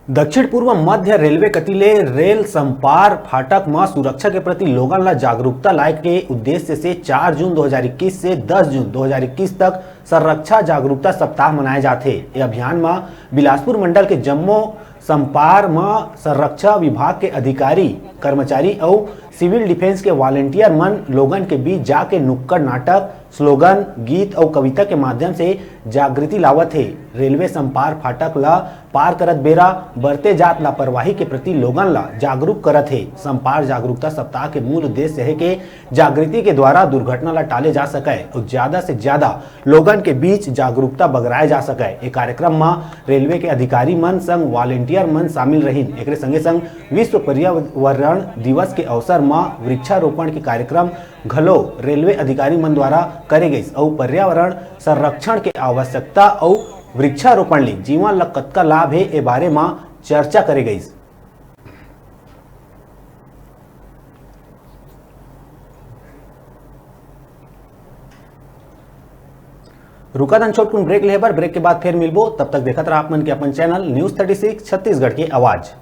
दक्षिण पूर्व मध्य रेलवे कतिले रेल संपार फाटक में सुरक्षा के प्रति लोगन ला जागरूकता लाए के उद्देश्य से 4 जून 2021 से 10 जून 2021 तक संरक्षा जागरूकता सप्ताह मनाए जाते। ये अभियान में बिलासपुर मंडल के जम्मो संपार में संरक्षा विभाग के अधिकारी कर्मचारी और सिविल डिफेंस के वॉलंटियर मन लोगन के बीच जाके नुक्कड़ नाटक, स्लोगन, गीत और कविता के माध्यम से जागृति लावत है। रेलवे संपार फाटक ला पार करत बेरा बरते जात लापरवाही के प्रति लोगन ला जागरूक करत है। संपार जागरूकता सप्ताह के मूल उद्देश्य है कि जागृति के द्वारा दुर्घटना ला टाले जा सके और ज्यादा से ज्यादा लोगन के बीच जागरूकता बगराए जा सके। ये कार्यक्रम में रेलवे के अधिकारी मन संग वॉलंटियर मन शामिल रहीन। एक संगे संग विश्व पर्यावरण दिवस के अवसर में वृक्षारोपण के कार्यक्रम घलो रेलवे अधिकारी मन द्वारा करे गई और पर्यावरण संरक्षण के आवश्यकता और वृक्षारोपण ले जीवन ला कतका लाभ है ए बारे में चर्चा करे गई। रुका दन छोटकुन ब्रेक ले बर, ब्रेक के बाद फिर मिलबो। तब तक देखत रहा आप मन के अपन चैनल न्यूज़ 36 छत्तीसगढ़ की आवाज।